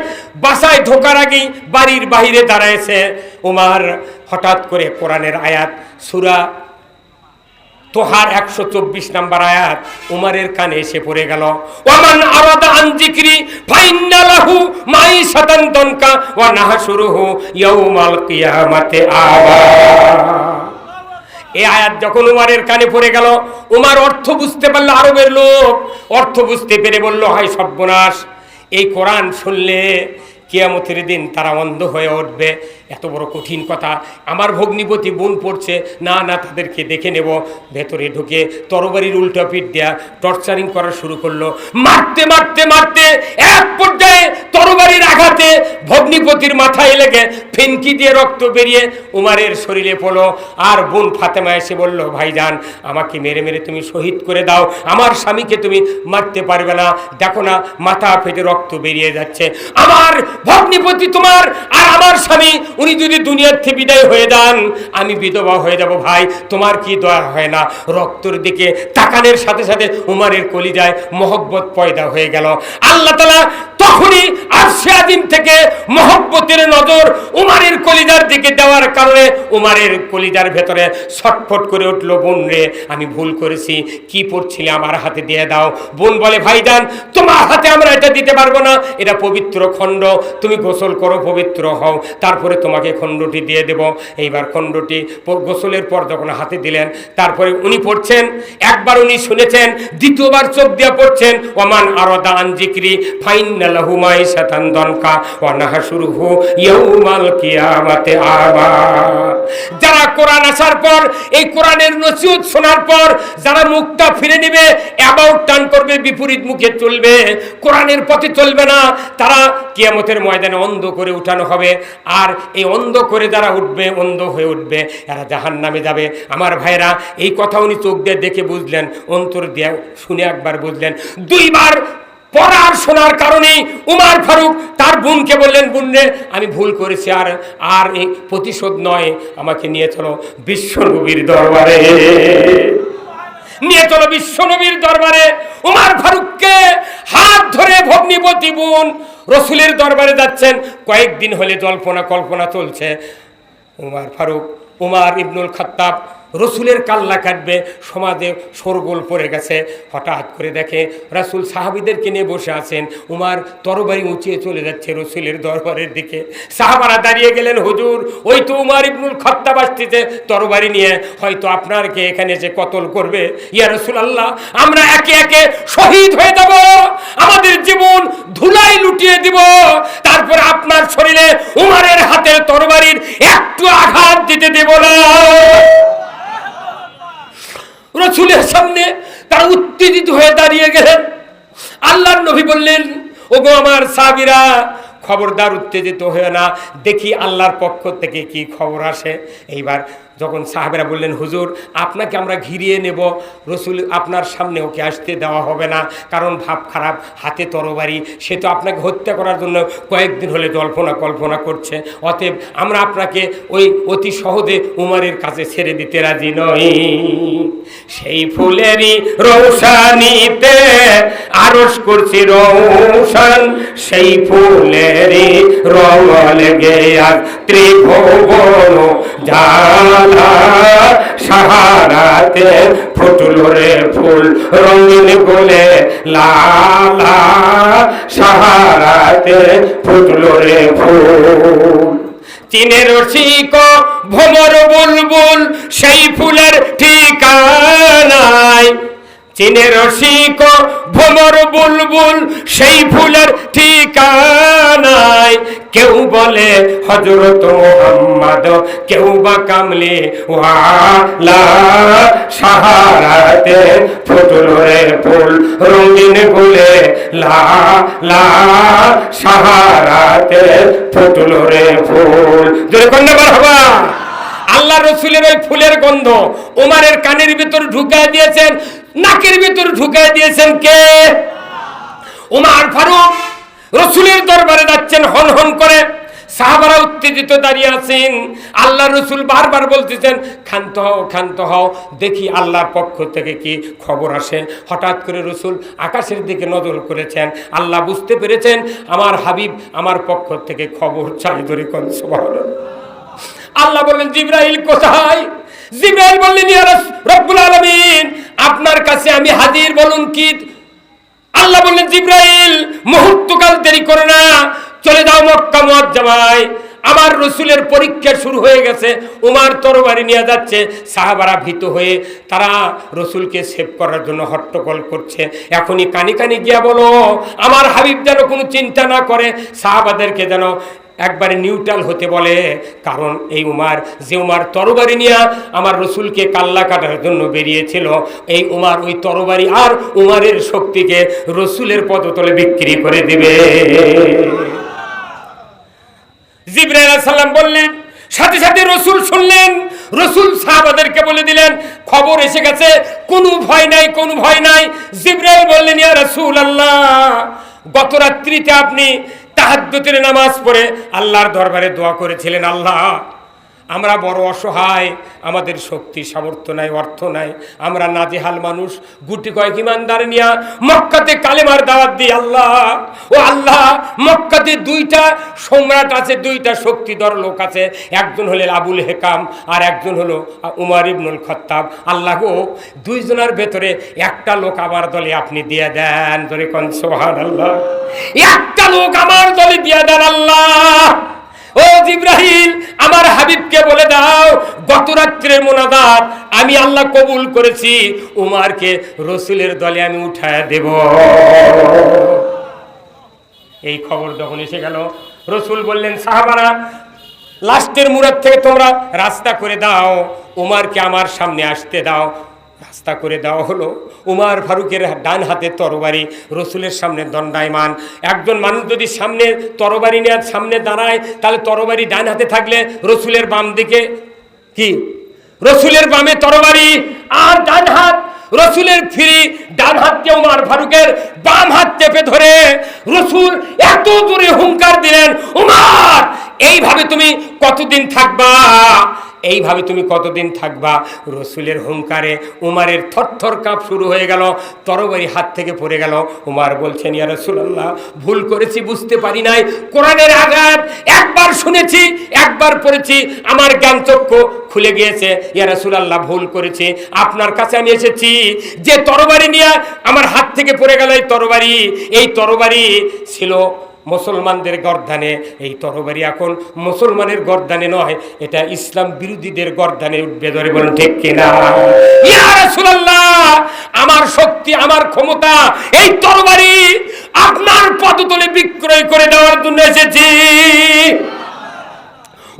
S1: বাসায় ঢোকার আগেই বাড়ির বাহিরে দাঁড়ায়ছে উমার। হঠাৎ করে কোরআনের আয়াত, সূরা তোহার 124 নম্বর আয়াত উমারের কানে এসে পড়ে গেল। ওয়ামান আরাদা আন যিকরি ফাইন্না লাহু মাইশাতান দানকা ওয়া নাহশুরুহু ইয়াউমাল কিয়ামাতি আমা। এই আয়াত যখন উমারের কানে পড়ে গেল, উমার অর্থ বুঝতে পারলো। আরবের লোক অর্থ বুঝতে পেরে বলল, হায় সর্বনাশ, এই কোরআন শুনলে কিয়ামতের দিন তারা অন্ধ হয়ে উঠবে। এত বড় কঠিন কথা, আমার ভগ্নিপতি বোন পড়ছে, না না, তাদেরকে দেখে নেব। ভেতরে ঢুকে তরবারির উল্টা পিঠ দেয়া টর্চারিং করা শুরু করলো। মারতে মারতে মারতে এক পর্যায়ে তরবারির আঘাতে ভগ্নিপতির মাথায় লেগে ফেনকি দিয়ে রক্ত বেরিয়ে উমারের শরীরে পড়লো। আর বোন ফাতেমা এসে বলল, ভাইজান, আমাকে মেরে মেরে তুমি শহীদ করে দাও, আমার স্বামীকে তুমি মারতে পারবে না, দেখো না মাথা ফেটে রক্ত বেরিয়ে যাচ্ছে। আমার ভগ্নিপতি তোমার আর আমার স্বামী উনি যদি দুনিয়ার থেকে বিদায় হয়ে যান, আমি বিধবা হয়ে যাব। ভাই তোমার কি দয়া হয় না? রক্তের দিকে তাকানের সাথে সাথে উমারের কলিজায় মহব্বত পয়দা হয়ে গেল। আল্লাহ তাআলা তখনই আরশে আজিম থেকে মহব্বতের নজর উমারের কলিজার দিকে দেওয়ার কারণে উমারের কলিজার ভেতরে ছটফট করে উঠলো, বোন রে আমি ভুল করেছি, কি পড়ছিলে আমার হাতে দিয়ে দাও। বোন বলে, ভাইজান তোমার হাতে আমরা এটা দিতে পারবো না, এটা পবিত্র খণ্ড, তুমি গোসল করো, পবিত্র হও, তারপরে তোমাকে খণ্ডটি দিয়ে দেব। এইবার খণ্ডটি গোসলের পর যখন হাতে দিলেন, তারপরে উনি পড়ছেন, একবার উনি শুনেছেন, দ্বিতীয়বার চোখ দিয়ে পড়ছেন, ওমান আরাদা আন যিকরি ফাইন্না লাহু মাইশাতান দনকা ওয়া নাহশুরুহু ইয়াউমাল কিয়ামাতি আমা। যারা কোরআন আসার পর, এই কোরআনের নসিহত শোনার পর যারা মুখটা ফিরে নেবে, অ্যাবাউট টার্ন করবে, বিপরীত মুখে চলবে, কোরআনের পথে চলবে না, তারা কিয়ামতের ময়দানে অন্ধ করে উঠানো হবে। আর এই অন্ধ করে যারা উঠবে, অন্ধ হয়ে উঠবে, এরা জাহান্নামে যাবে। আমার ভাইরা, এই কথা উনি চোখ দিয়ে দেখে বুঝলেন, অন্তর দিয়ে শুনে একবার বুঝলেন, দুইবার পড়ার শোনার কারণে উমার ফারুক তার বোনকে বললেন, বোন রে আমি ভুল করেছি, আর এই প্রতিশোধ নয়, আমাকে নিয়ে চলো বিশ্বনবীর দরবারে, নিয়ে চলো বিশ্বনবীর দরবারে। উমার ফারুককে হাত ধরে ভগ্নিপতি বোন রসুলের দরবারে যাচ্ছেন। কয়েকদিন হলে জল্পনা কল্পনা চলছে, উমার ইবনুল খাত্তাব রসুলের কাল্লা কাটবে, সমাজে শোরগোল পড়ে গেছে। হঠাৎ করে দেখে রাসূল সাহাবীদেরকে নিয়ে বসে আছেন, উমার তরবারি উঁচিয়ে চলে যাচ্ছে রসুলের দরবারের দিকে। সাহাবারা দাঁড়িয়ে গেলেন, হুজুর ওই তো উমার ইবনুল খাত্তাব আসতেছে তরবারি নিয়ে, হয়তো আপনারকে এখানে এসে কতল করবে। ইয়া রাসূলুল্লাহ, আমরা একে একে শহীদ হয়ে যাব, আমাদের জীবন ধুলাই লুটিয়ে দিব, তারপর আপনার শরীরে উমারের হাতের তরবারির একটু আঘাত দিতে দেব না। রাসূলের সামনে তারা উত্তেজিত হয়ে দাঁড়িয়ে গেলেন। আল্লাহর নবী বললেন, ওগো আমার সাহাবীরা, খবরদার উত্তেজিত হয়ে না, দেখি আল্লাহর পক্ষ থেকে কি খবর আসে। এইবার যখন সাহাবেরা বললেন, হুজুর আপনাকে আমরা ঘিরিয়ে নেব, রসুল আপনার সামনে ওকে আসতে দেওয়া হবে না, কারণ ভাব খারাপ, হাতে তরবারি, সে তো আপনাকে হত্যা করার জন্য কয়েকদিন হলে জল্পনা কল্পনা করছে, অতএব আমরা আপনাকে ওই অতি সহজে উমারের কাছে ছেড়ে দিতে রাজি নই। সেই ফুলেরই রৌশানিতে আরশ করছি রৌশান, সেই ফুলেরই রঙ লেগে আর ত্রিভুবন জালা, সাহারাতে ফুটলো রে ফুল রঙিন গোলে লালা, সাহারাতে ফুটলো রে ফুল। চীনের রসিক ভ্রমর বুলবুল সেই ফুলের ঠিকানায়, চীনের রসিক ভ্রমর বুলবুল সেই ফুলের ঠিকানায়, কেউ বলে হযরত মুহাম্মদ, কেউ বা কামলি ওয়ালা, সাহারাতে ফুটলো রে ফুল রঙিন গোলে লালা, সাহারাতে ফুটলো রে ফুল। জোরে কন্যা মারহাবা। আল্লাহ রসুলের ওই ফুলের গন্ধ উমারের কানের ভিতর ঢুকায় দিয়েছেন, নাকের ভিতর ঢুকায় দিয়েছেন কে? উমার ফারুক রসুলের দরবারে যাচ্ছেন হন হন করে, সাহাবারা উত্তেজিত দাঁড়িয়ে আছেন। আল্লাহ রসুল বারবার বলতেছেন, ক্ষান্ত হও ক্ষান্ত হও, দেখি আল্লাহর পক্ষ থেকে কি খবর আসে। হঠাৎ করে রসুল আকাশের দিকে নজর করেছেন, আল্লাহ বুঝতে পেরেছেন আমার হাবিব আমার পক্ষ থেকে খবর চাই। ধরে কোন সুবহানাল্লাহ। আল্লাহ বললেন, জিবরাইল কোথায়? জিবরাইল বললেন, ইয়া রব্বুল আলামিন, আপনার কাছে আমি হাজির, বলুন কি? আল্লাহ বললেন, জিবরাইল মুহূর্তকাল দেরি করো না, চলে যাও মক্কা মুআজ্জামায়, আমার রসুলের পরীক্ষা শুরু হয়ে গেছে। উমার তরবারি নিয়ে যাচ্ছে, সাহাবারা ভীত হয়ে তারা রসুলকে সেভ করার জন্য হট্টগোল করছে। এখনই কানি কানি গিয়া বলো আমার হাবিব যেন কোনো চিন্তা না করে, সাহাবাদেরকে যেন একবারে নিউট্রাল হতে বলে, কারণ এই উমার তরবারি নিয়ে আমার রসুলকে কাল্লা কাটার জন্য বেরিয়েছিল, এই উমার ওই তরবারি আর উমারের শক্তিকে রসুলের পদতলে বিক্রি করে দিবে। জিবরাইল আলাইহিস সালাম বললেন, সাথে সাথে রসুল শুনলেন, রসুল সাহাবাদেরকে বলে দিলেন খবর এসে গেছে, কোনো ভয় নাই, কোনো ভয় নাই। জিবরাইল বললেন, ইয়া রাসূলুল্লাহ, গত রাত্রিতে আপনি তাহাজ্জুদের নামাজ পড়ে আল্লাহর দরবারে দোয়া করেছিলেন, আল্লাহ আমরা বড় অসহায়, আমাদের শক্তি সামর্থ্য নাই, অর্থ নাই, আমরা নাজেহাল মানুষ, গুটি কয়েক ইমানদার নিয়া মক্কাতে কালেমার দাওয়াত দিই। আল্লাহ, ও আল্লাহ, মক্কাতে দুইটা সম্রাট আছে, দুইটা শক্তিধর লোক আছে, একজন হলেন আবুল হেকাম আর একজন হলো উমর ইবনুল খাত্তাব। আল্লাহ গো, দুইজনের ভেতরে একটা লোক আমার দলে আপনি দিয়ে দেন। ধরে কোন সুবহানাল্লাহ, একটা লোক আমার দলে দিয়ে দেন আল্লাহ। ও জিবরাইল, আমার হাবিবকে বলে দাও গত রাত্রের মুনাজাত আমি আল্লাহ কবুল করেছি, উমারকে রসুলের দলে আমি উঠায় দেব। এই খবর যখন এসে গেল, রসুল বললেন, সাহাবারা লাস্টের মুরাদ থেকে তোমরা রাস্তা করে দাও, উমারকে আমার সামনে আসতে দাও। রাস্তা করে দেওয়া হলো। উমর ফারুকের ডান হাতে তরবারি, রসুলের সামনে দণ্ডায়মান। একজন মানুষ যদি সামনে তরবারি নিয়ে সামনে দাঁড়ায়, তাহলে তরবারি ডান হাতে থাকলে রসুলের বাম দিকে কি, রসুলের বামে তরবারি আর ডান হাত রসুলের ফ্রি, ডান হাতকে উমর ফারুকের বাম হাত চেপে ধরে রসুল এত জোরে হুঙ্কার দিলেন, উমর এইভাবে তুমি কতদিন থাকবা, এইভাবে তুমি কতদিন থাকবা। রসুলের হুঙ্কারে উমারের থরথর কাঁপ শুরু হয়ে গেল, তরবারি হাত থেকে পড়ে গেল। উমার বলছেন, ইয়া রাসূলুল্লাহ, ভুল করেছি, বুঝতে পারি নাই, কোরআনের আয়াত একবার শুনেছি, একবার পড়েছি, আমার জ্ঞান চক্ষু খুলে গিয়েছে। ইয়া রাসূলুল্লাহ, ভুল করেছি, আপনার কাছে আমি এসেছি। যে তরবারি নিয়ে আমার হাত থেকে পড়ে গেল, এই তরবারি ছিল মুসলমানদের গর্দানে। এই তরবারি এখন মুসলমানের গর্দানে নয়, এটা ইসলাম বিরোধীদের গর্দানে উঠবে। ধরে বলুন ঠিক কিনা? ইয়া রাসূলুল্লাহ, আমার শক্তি, আমার ক্ষমতা, এই তরবারি আপনার পদতলে বিক্রয় করে দেওয়ার জন্য এসেছি।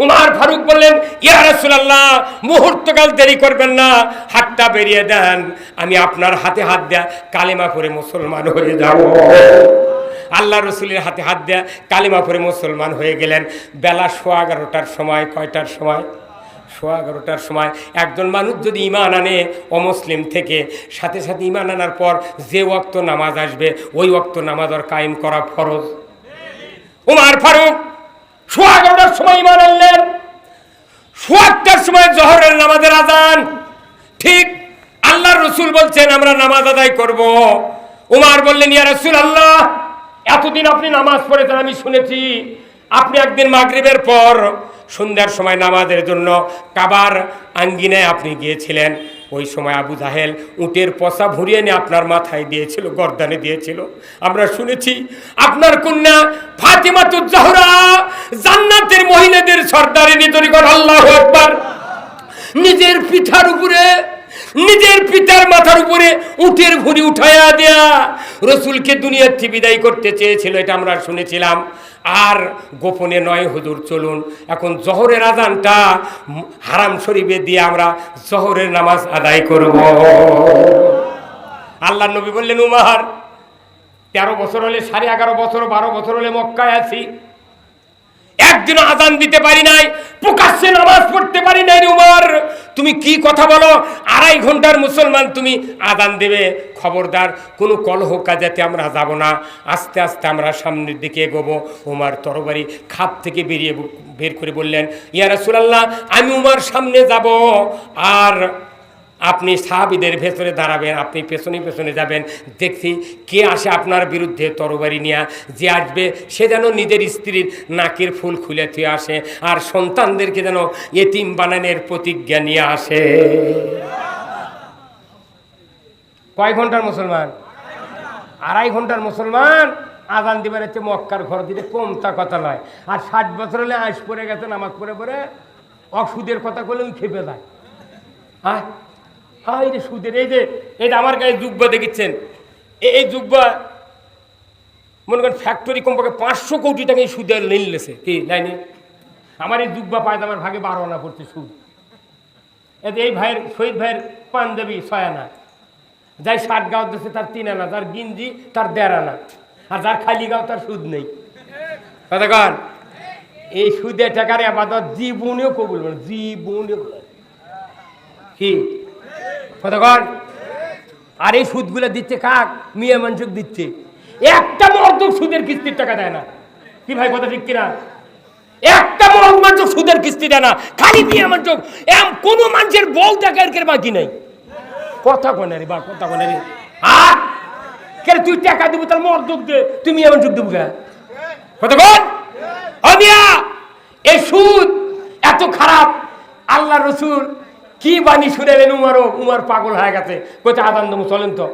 S1: উমর ফারুক বললেন, ইয়া রাসূলুল্লাহ, মুহূর্তকাল দেরি করবেন না, হাতটা বেরিয়ে দেন, আমি আপনার হাতে হাত দেয়া কালেমা পড়ে মুসলমান হয়ে যাব। আল্লাহ রসুলের হাতে হাত দেয়া কালেমা পড়ে মুসলমান হয়ে গেলেন। বেলা 11:15টার সময়, কয়টার সময়? 11:15টার সময়। একজন মানুষ যদি ঈমান আনে অমুসলিম থেকে, সাথে সাথে ঈমান আনার পর যে ওয়াক্ত নামাজ আসবে, ওই ওয়াক্ত নামাজ আর কায়েম করা ফরজ। উমর ফারুক 11:15টার সময় ঈমান আনলেন, 11টার সময় জোহরের নামাজের আযান। ঠিক আল্লাহর রসুল বলছেন আমরা নামাজ আদায় করব। উমর বললেন, ইয়া রাসূলুল্লাহ, এতদিন আপনি নামাজ পড়েছেন, আমি শুনেছি আপনি একদিন মাগরিবের পর সন্ধ্যার সময় নামাজের জন্য কাবার আঙ্গিনায় আপনি গিয়েছিলেন। ওই সময় আবু জাহেল উটের পচা ভরিয়ে নিয়ে আপনার মাথায় দিয়েছিল, গর্দানে দিয়েছিল। আমরা শুনেছি আপনার কন্যা ফাতিমাতুজ জাহরা জান্নাতের মহিলাদের সর্দারিনী। তরিকর আল্লাহু আকবার। নিজের পিঠার উপরে, নিজের পিতার মাথার উপরে উটের ভুঁড়ি উঠায়া দেয়া রসুলকে দুনিয়ার থেকে বিদায় করতে চেয়েছিল, এটা আমরা শুনেছিলাম। আর গোপনে নয়, হুজুর চলুন এখন জোহরের আযানটা হারাম শরীফে দিয়ে আমরা জোহরের নামাজ আদায় করব। আল্লাহর নবী বললেন, উমর 13 বছর হলে, 11.5 বছর, 12 বছর হলে মক্কায় আছি, একদিনও আযান দিতে পারি নাই, প্রকাশ্যে নামাজ পড়তে পারি নাই। উমর, তুমি কি কথা বলো? 2.5 ঘন্টার মুসলমান, তুমি আযান দেবে? খবরদার, কোনো কলহ কাজাতে আমরা যাব না, আস্তে আস্তে আমরা সামনের দিকে এগোবো। উমর তরবারি খাপ থেকে বের করে বললেন, ইয়া রাসূলুল্লাহ, আমি উমর সামনে যাব, আর আপনি সাহাবীদের ভেতরে দাঁড়াবেন, আপনি পেছনে পেছনে যাবেন। দেখছি কে আসে আপনার বিরুদ্ধে তরবারি নিয়ে। যে আসবে সে যেন নিজের স্ত্রীর নাকের ফুল খুলে থুয়ে আসে, আর সন্তানদেরকে যেন এতিম বানানোর প্রতিজ্ঞা নিয়ে আসে। কয় ঘন্টার মুসলমান? 2.5 ঘন্টার মুসলমান। আযান দিবার হচ্ছে মক্কার ঘর দিতে, কমতা কথা নয়। আর 60 বছর হলে আইস পড়ে গেছে, নামাজ পড়ে পড়ে অসুদের কথা বলে খেপে যায়। হ্যাঁ, এই যে সুদের, এই যে আমার গায়ে জুব্বা দেখেছেন, এই জুব্বা মনে করেন ফ্যাক্টরি কমপক্ষে 500 কোটি টাকা এই সুদের লেন লেছে। কি লাইনে আমার এই জুব্বা পায়জামার ভাগে 12 আনা পড়ছে সুদ। এই ভাইয়ের, শহীদ ভাইয়ের পাঞ্জাবি 6 আনা, যাই 60 গাঁও দিচ্ছে তার 3 আনা, যার গিঞ্জি তার 1.5 আনা, আর যার খালি গাঁও তার সুদ নেই। কতক্ষণ এই সুদের টাকার আবাদত জীবনেও কবুল মানে, জীবনেও কি কতক্ষণ। আর এই সুদগুলো দিচ্ছে কাক? মিয়া মানুষক দিচ্ছে। একটা মর্দক সুদের কিস্তির টাকা দেয় না। কি ভাই কথা ঠিক কিনা? একটা মানুষ সুদের কিস্তি দেয় না, খালি দিয়ে আমার চোখ কোনো মানুষের বউ টাকার বাকি নাই। কথা কনে রে বা কথা কনে রে, আর কে তুই টাকা দিব তার মর যোগ দে, তুমি এমন যোগ দেবো কথা কন অমিয়া। এই সুদ এত খারাপ, আল্লাহ রসুল কি বাণী শুনেলেন উমারও, উমার পাগল হয়ে গেছে, কোথায় আদান দম চলেন তো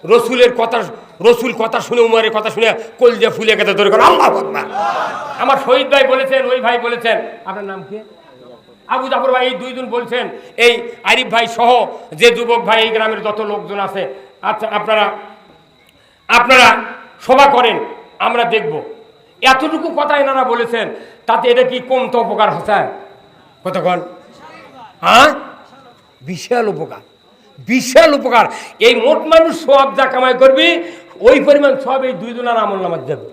S1: রসুলের কথা, রসুল কথা শুনে উমারের কথা শুনে কলজা ফুলে গেছে ধরে করেন আল্লাহু আকবার। আমার শহীদ ভাই বলেছেন, ওই ভাই বলেছেন, আপনার নাম কি? আবু জাফর ভাই, এই দুইজন বলছেন, এই আরিফ ভাই সহ যে যুবক ভাই এই গ্রামের যত লোকজন আছে, আচ্ছা আপনারা সভা করেন, আমরা দেখব। এতটুকু কথা এনারা বলেছেন, তাতে এটা কি কমতো উপকার হচ্ছে? কতক্ষণ? হ্যাঁ, বিশাল উপকার, বিশাল উপকার। এই মোট মানুষ সব যা কামাই করবি ওই পরিমাণ সব এই দুইজনের আমল নামাজ যাবে।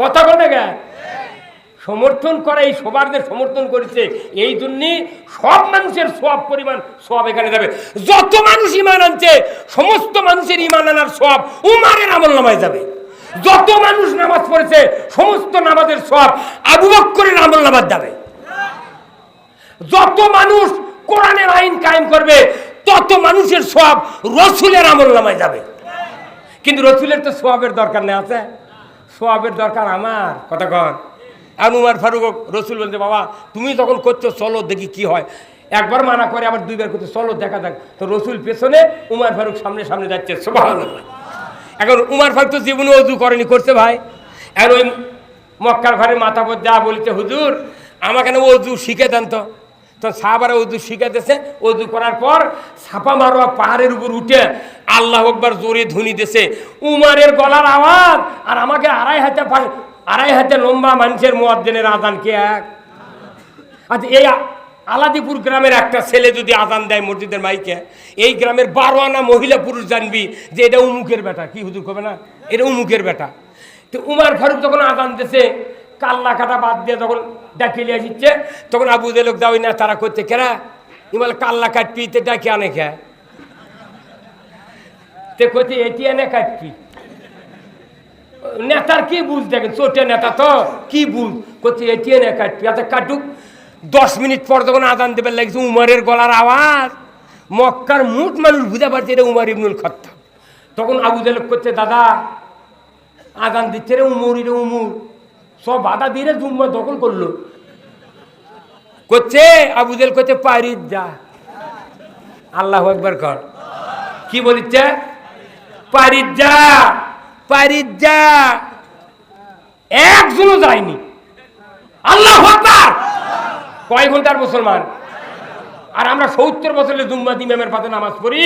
S1: কথা বলে গে সমর্থন করে, এই সবারদের সমর্থন করেছে, এই জন্যে সব মানুষের সব পরিমাণ সব এখানে যাবে। যত মানুষ ইমান আনছে সমস্ত মানুষের ইমান আনার সব উমারের আমল নামায় যাবে। যত মানুষ নামাজ পড়েছে সমস্ত নামাজের সব আবু বকরের আমল নামাজ যাবে। যত মানুষ কোরআনের আইন কায়েম করবে তত মানুষের সব রসুলের আমল নামায় যাবে। কিন্তু রসুলের তো সোয়াবের দরকার নেই, আছে সোয়াবের দরকার আমার। কথা কর। এখন উমার ফারুক রসুল বলছে, বাবা তুমি যখন করছো চলো দেখি কি হয়। একবার মানা করে আবার দুইবার করছে, চলো দেখা যাক। তো রসুল পেছনে, উমার ফারুক সামনে সামনে যাচ্ছে, সুবহানাল্লাহ। এখন উমার ফারুক তো জীবনে অজু করেনি, করছে ভাই। এখন ওই মক্কার ঘরে মাথা পর যা বলছে, হুজুর আমাকে না অজু শিখে দেন তো। তো সাহাবারা উজু শিখাতেছে, উজু করার পর ছাপা মারোয়া পাহাড়ের উপর উঠে আল্লাহ আকবার জোরে ধ্বনি দিয়েছে, উমারের গলার আওয়াজ আর আমাকে আড়াই হাতে লম্বা মানুষের মুয়াজ্জিনের আজান কে এক। আচ্ছা, এই আলাদিপুর গ্রামের একটা ছেলে যদি আজান দেয় মসজিদের মাইকে, এই গ্রামের 12 আনা মহিলা পুরুষ জানবি যে এটা উমুকের বেটা। কি হুজুর কবে না, এটা উমুকের বেটা। তো উমার ফারুক যখন আজান দিয়েছে, কাল্লা কাটা বাদ দিয়ে যখন ডাকিয়ে আসছে, তখন আবু জেলক যাওই না তারা করতে কেরা ইমাল কাল্লা কাটপি, তে ডাকি আনে খায় তে করতে এটি এনে কাটপি। নেতার কি বুঝ দেখেন, চোটে নেতা তো কি বুঝ করছে, এটি এনে কাটপি। আচ্ছা কাটুক। 10 মিনিট পর যখন আজান দেবে লাগছে, উমারের গলার আওয়াজ, মক্কার মুঠ মানুষ বুঝতে পারছে এটা উমার ইবনুল খাত্তাব। তখন আবু জেলক করছে, দাদা আজান দিচ্ছে রে উমর, রে উমর, সব বাধা দিয়ে জুম্মা দখল করলো। করছে আবু জেল করছে, পারিস যা। আল্লাহু আকবার কর। কি বলিচ্ছে? পারিস যা, পারিস যা। একজনও যায়নি। আল্লাহু আকবার। কয় ঘন্টার মুসলমান? আর আমরা 70 বছরের জুম্মাত ইমামের পাশে নামাজ পড়ি,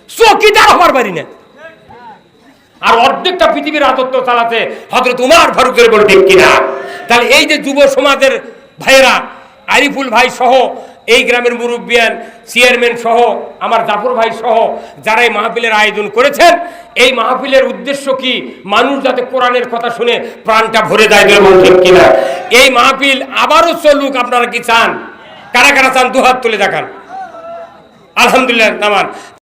S1: চকিদার হবার পারি না। আর অর্ধেকটা পৃথিবীর রাজত্ব চালাতে হযরত উমর ফারুকের বড় ঠিক কিনা? তাহলে এই যে যুব সমাজের ভাইয়েরা, আরিফুল ভাই সহ এই গ্রামের মুরব্বিয়ান, চেয়ারম্যান সহ আমার জাফর ভাই সহ যারা এই মাহফিলের আয়োজন করেছেন, এই মাহফিলের উদ্দেশ্য কি? মানুষ যাতে কোরআনের কথা শুনে প্রাণটা ভরে যায়, ঠিক কিনা? এই মাহফিল আবারও চলুক। আপনারা কি চান? কারা কারা চান? দুহাত তুলে দেখান। আলহামদুলিল্লাহ নামান।